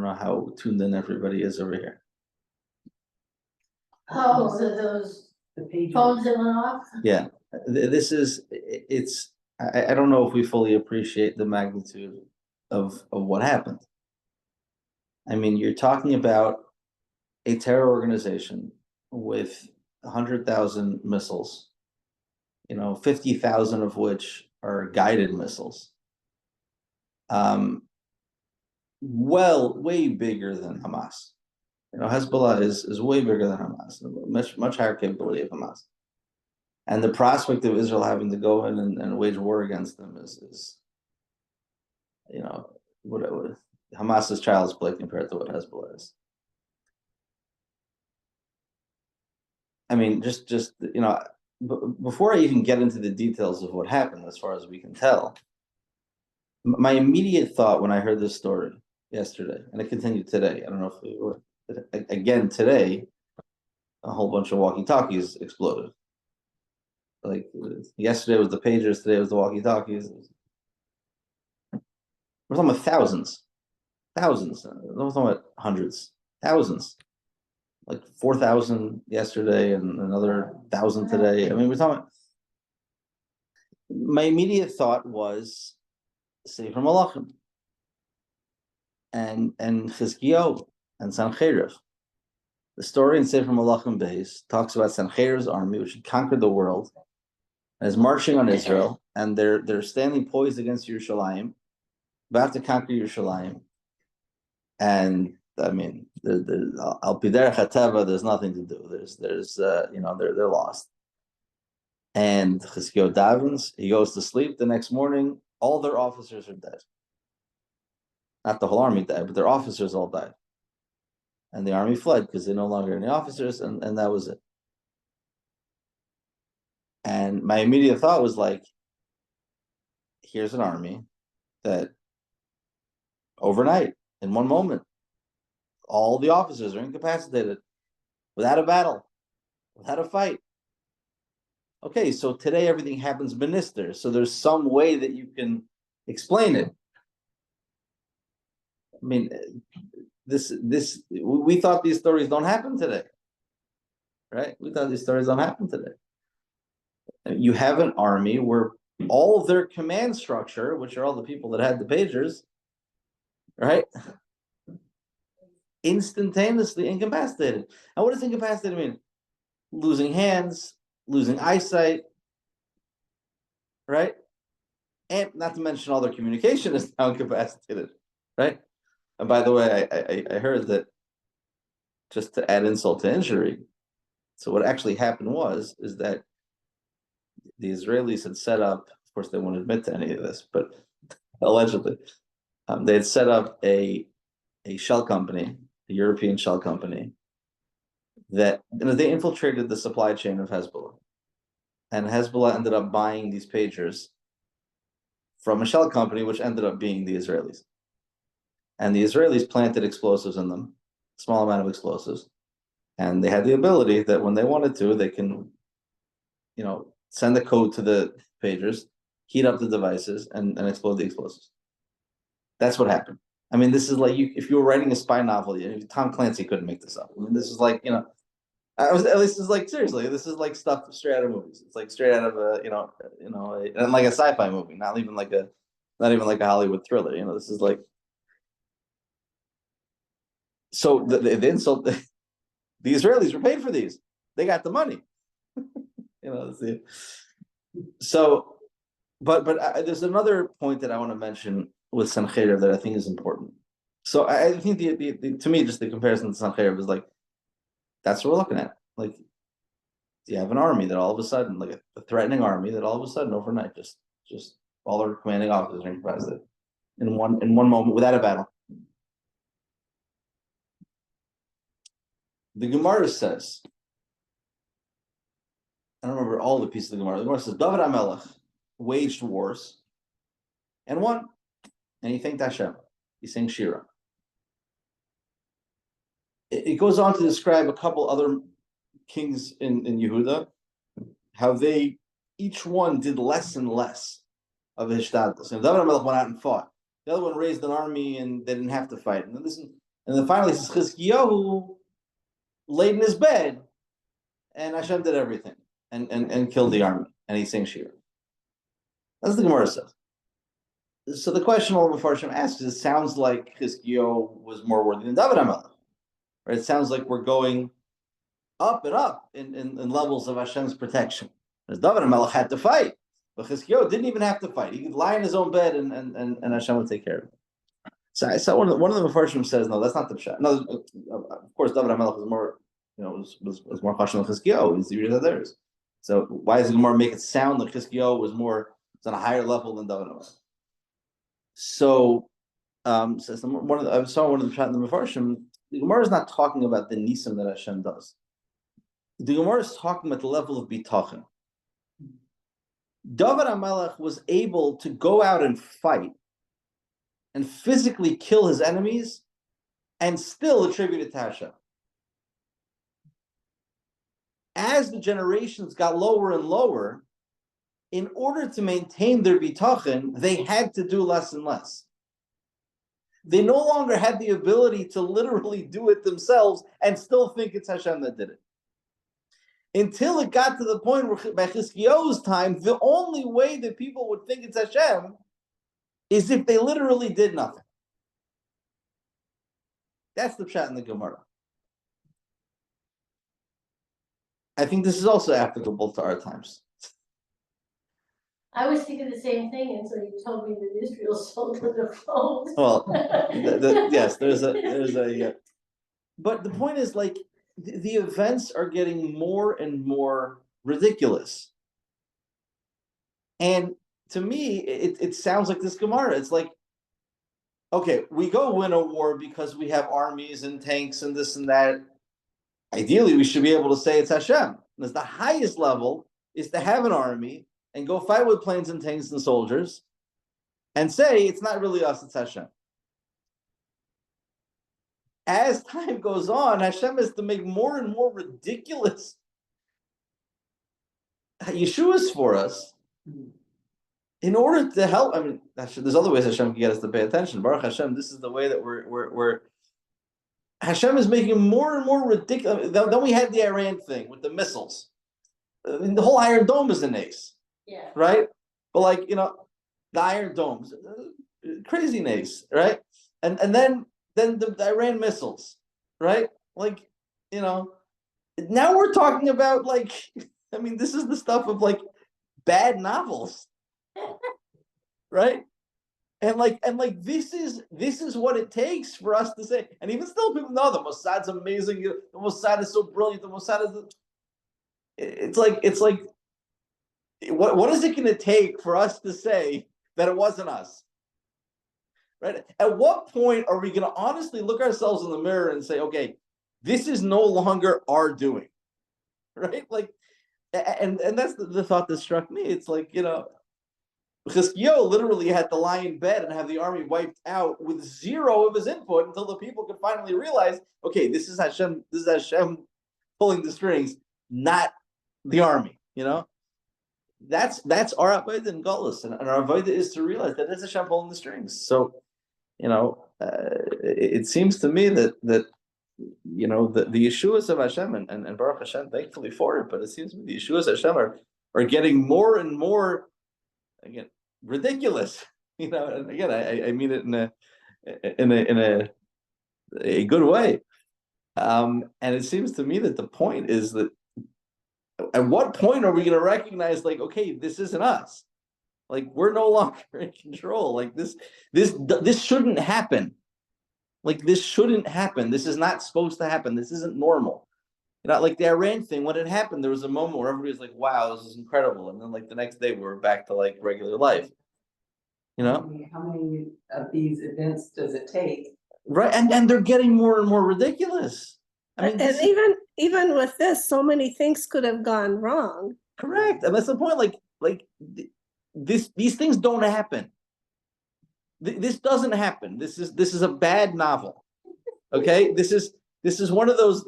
know how tuned in everybody is over here. Oh, so those The page. phones that went off? Yeah, I don't know if we fully appreciate the magnitude of what happened. I mean, you're talking about a terror organization with 100,000 missiles, 50,000 of which are guided missiles. Way bigger than Hamas. Hezbollah is way bigger than Hamas, much higher capability of Hamas. And the prospect of Israel having to go in and wage war against them is what Hamas's child's play compared to what Hezbollah is. I mean, before I even get into the details of what happened, as far as we can tell, my immediate thought when I heard this story yesterday, and it continued today, I don't know if it were, again today, a whole bunch of walkie-talkies exploded. Like yesterday was the pagers, today was the walkie-talkies. We're talking about thousands. We're talking about hundreds, thousands. Like 4,000 yesterday and another 1,000 today. I mean, we're talking. My immediate thought was Sefer Malachim and Chizkiyahu and Sancheriv. The story in Sefer Malachim Beis talks about Sancheriv's army, which had conquered the world, and is marching on Israel, and they're standing poised against Yerushalayim, about to conquer Yerushalayim, and I mean, Al Piderech HaTeva, there's nothing to do. They're lost. And Chizkiyahu davens, he goes to sleep. The next morning, all their officers are dead. Not the whole army died, but their officers all died. And the army fled because they no longer had any officers, and that was it. And my immediate thought was like, here's an army that overnight, in one moment, all the officers are incapacitated without a battle, without a fight. Okay, so today everything happens minister, so there's some way that you can explain it. I mean, we thought these stories don't happen today, right? We thought these stories don't happen today. You have an army where all of their command structure, which are all the people that had the pagers, right? Instantaneously incapacitated. And what does incapacitated mean? Losing hands, losing eyesight, right? And not to mention all their communication is now incapacitated, right? And by the way, I heard that, just to add insult to injury, so what actually happened is that the Israelis had set up, of course they won't admit to any of this, but allegedly, they had set up a shell company, a European shell company, that they infiltrated the supply chain of Hezbollah. And Hezbollah ended up buying these pagers from a shell company, which ended up being the Israelis. And the Israelis planted explosives in them, a small amount of explosives. And they had the ability that when they wanted to, they can, send the code to the pagers, heat up the devices, and explode the explosives. That's what happened. I mean, this is like if you were writing a spy novel, Tom Clancy couldn't make this up. I mean, this is like, this is like, seriously, this is like stuff straight out of movies. It's like straight out of and like a sci-fi movie, not even like a Hollywood thriller. This is like. So the insult, the Israelis were paid for these. They got the money. So, but there's another point that I want to mention with Sancheiriv that I think is important. So I think to me, just the comparison to Sancheiriv is like, that's what we're looking at. Like, you have an army that all of a sudden, like a threatening army that all of a sudden overnight, just all their commanding officers are incapacitated in one moment without a battle. The Gemara says, I don't remember all the pieces of the Gemara. The Gemara says, David HaMelech waged wars and won. And he thanked Hashem. He sang Shira. It goes on to describe a couple other kings in Yehuda, how they, each one did less and less of Hishtadlus. David HaMelech went out and fought. The other one raised an army and they didn't have to fight. And And then finally, it says Chizkiyahu laid in his bed, and Hashem did everything and killed the army, and he sang Shir. That's the Gemara says. So the question all before Hashem asks is, it sounds like Chizkiyahu was more worthy than David HaMelech. Right? It sounds like we're going up and up in levels of Hashem's protection. As David HaMelech had to fight, but Chizkiyahu didn't even have to fight. He could lie in his own bed and Hashem would take care of him. So I saw one of the Mefarshim says, no, that's not the pshat. No, of course, David HaMelech was more, was more chashuv than Chizkiyahu. He's the reason theirs. So why does the Gemara make it sound like Chizkiyahu was on a higher level than David HaMelech? So, I saw one of the pshat in the Mefarshim. The Gemara is not talking about the nisim that Hashem does. The Gemara is talking about the level of bitachon. David HaMelech was able to go out and fight and physically kill his enemies and still attribute it to Hashem. As the generations got lower and lower, in order to maintain their bitachon, they had to do less and less. They no longer had the ability to literally do it themselves and still think it's Hashem that did it. Until it got to the point where by Chizkiyahu's time, the only way that people would think it's Hashem is if they literally did nothing. That's the pshat in the Gemara. I think this is also applicable to our times. I was thinking the same thing until you told me that Israel sold to the phone. Well, yes, there's a. But the point is, like, the events are getting more and more ridiculous. And to me, it sounds like this Gemara. It's like, okay, we go win a war because we have armies and tanks and this and that. Ideally, we should be able to say it's Hashem. Because the highest level is to have an army and go fight with planes and tanks and soldiers and say it's not really us, it's Hashem. As time goes on, Hashem has to make more and more ridiculous Yeshuas for us in order to help. I mean, there's other ways Hashem can get us to pay attention. Baruch Hashem, this is the way that we're Hashem is making more and more ridiculous. Then we had the Iran thing with the missiles. I mean, the whole Iron Dome is an ace. Yeah. Right? But like, the Iron Dome's crazy ace, right? And then the Iran missiles, right? Like, now we're talking about, like, I mean, this is the stuff of like bad novels. Right? And this is what it takes for us to say. And even still, people know the Mossad's amazing. The Mossad is so brilliant. The Mossad is. It's like, what is it going to take for us to say that it wasn't us? Right? At what point are we going to honestly look ourselves in the mirror and say, okay, this is no longer our doing, right? Like, and that's the thought that struck me. It's like, Chizkiyahu literally had to lie in bed and have the army wiped out with zero of his input until the people could finally realize, okay, this is Hashem pulling the strings, not the army. That's our avodah in Golus, and our avodah is to realize that it's Hashem pulling the strings. So, it seems to me that the Yeshuas of Hashem and Baruch Hashem, thankfully for it, but it seems to me the Yeshuas of Hashem are getting more and more, again, ridiculous. And again, I mean it in a good way. And it seems to me that the point is that at what point are we going to recognize, like, okay, this isn't us? Like, we're no longer in control. Like, this shouldn't happen. Like, this shouldn't happen. This is not supposed to happen. This isn't normal. Like the Iran thing, when it happened, there was a moment where everybody was like, wow, this is incredible. And then, like, the next day we were back to like regular life. How many of these events does it take? Right. And they're getting more and more ridiculous. I mean, and even with this, so many things could have gone wrong. Correct. And that's the point. Like these things don't happen. This doesn't happen. This is a bad novel. Okay. This is one of those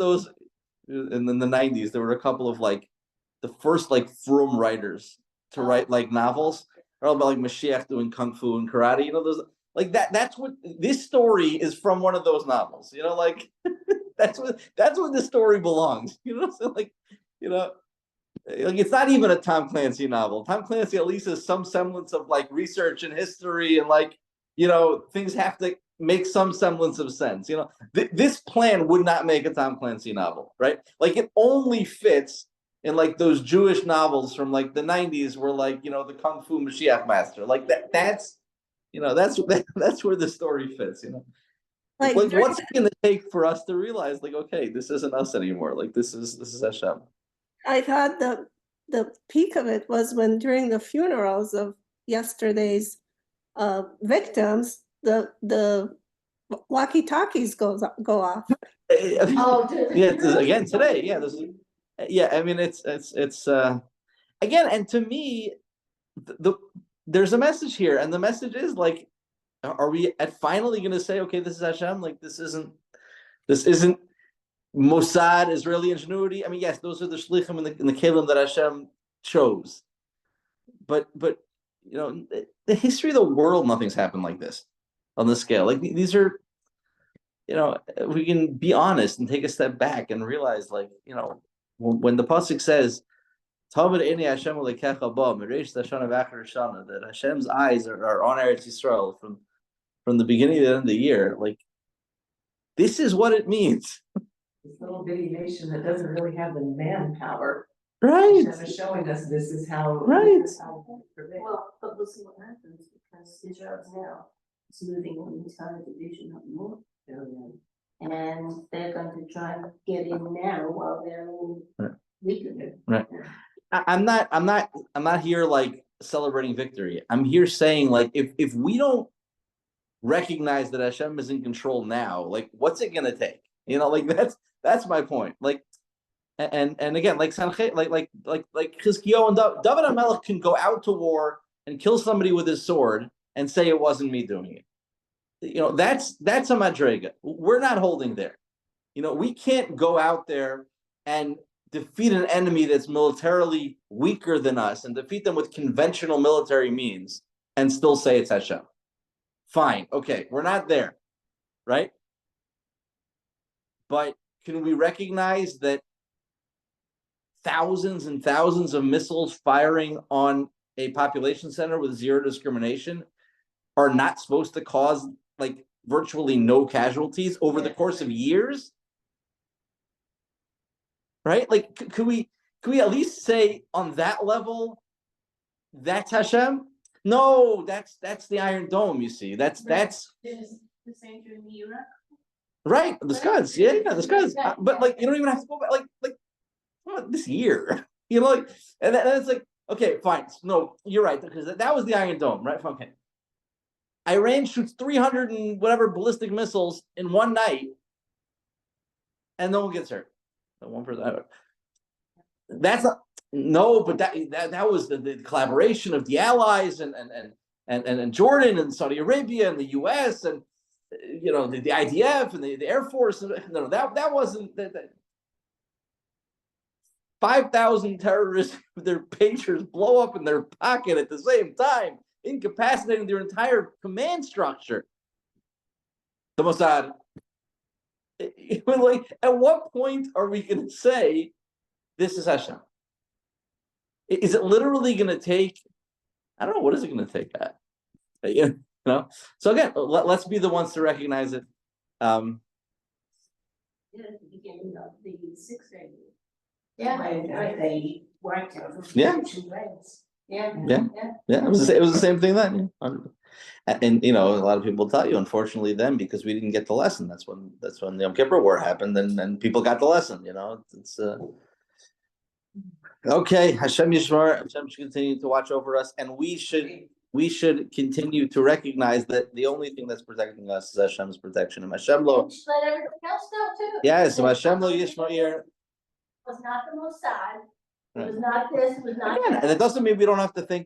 in the 90s, there were a couple of like the first like frum writers to write like novels. They're all about like Mashiach doing kung fu and karate. Those Like that's what this story is from, one of those novels, like that's what this story belongs, so like, like it's not even a Tom Clancy novel. Tom Clancy at least has some semblance of like research and history, and like, things have to make some semblance of sense. This plan would not make a Tom Clancy novel, right? Like it only fits in like those Jewish novels from like the 90s where like, the Kung Fu Mashiach master, like that's that's where the story fits, Like Like during- what's it gonna take for us to realize like, okay, this isn't us anymore. Like this is Hashem. I thought the peak of it was when during the funerals of yesterday's victims, the walkie-talkies go off. Oh, Yeah, again today. Yeah, I mean it's again, and to me, there's a message here, and the message is like, are we finally going to say, okay, this is Hashem? Like this isn't Mossad, Israeli ingenuity. I mean, yes, those are the shlichim and the kelim that Hashem chose, but the history of the world, nothing's happened like this on this scale. Like these are, we can be honest and take a step back and realize, like, when the pasuk says, that Hashem's eyes are on Eretz Yisrael from the beginning to the end of the year, like this is what it means. This little bitty nation that doesn't really have the manpower. Right. Hashem is showing us this is how. Right. This is how we prevent. Well, but we'll see what happens, because Israel now is moving on the entire division up north. And they're going to try and get in now while they're all weaker. Right. I'm not here like celebrating victory. I'm here saying, like, if we don't recognize that Hashem is in control now, like what's it gonna take? Like that's my point. Like, and again, like like Chizkiyahu and David HaMelech can go out to war and kill somebody with his sword and say it wasn't me doing it. That's a madrega. We're not holding there. We can't go out there and defeat an enemy that's militarily weaker than us and defeat them with conventional military means and still say it's Hashem. Fine, okay, we're not there, right? But can we recognize that thousands and thousands of missiles firing on a population center with zero discrimination are not supposed to cause like virtually no casualties over the course of years? Right? Like, could we at least say on that level, that's Hashem? No, that's the Iron Dome. You see, that's There's the same thing in Iraq. right. The Scuds, yeah, the Scuds. But like, you don't even have to go back like this year, like, and it's like, okay, fine. No, you're right, because that was the Iron Dome, right? Okay. Iran shoots 300 and whatever ballistic missiles in one night, and no one gets hurt. One person. That's not, no, but that was the collaboration of the allies and Jordan and Saudi Arabia and the U.S. and the IDF and the Air Force. No, that wasn't that. 5,000 terrorists with their pagers blow up in their pocket at the same time, incapacitating their entire command structure. The Mossad. Like, at what point are we going to say this is Hashem? Is it literally going to take? I don't know. What is it going to take? So again, let's be the ones to recognize it. At the beginning of the 6th grade. Yeah, they wiped out. Yeah. Yeah. It was the same thing then. And a lot of people tell you, unfortunately, then because we didn't get the lesson. That's when the Yom Kippur War happened, and people got the lesson. It's okay. Hashem Yishmar. Hashem should continue to watch over us, and we should continue to recognize that the only thing that's protecting us is Hashem's protection. And Hashem lo. Just let everybody else know too. Yes, Hashem lo Yishmar. It was not the Mossad. It was not this. It was not Again, that. and it doesn't mean we don't have to think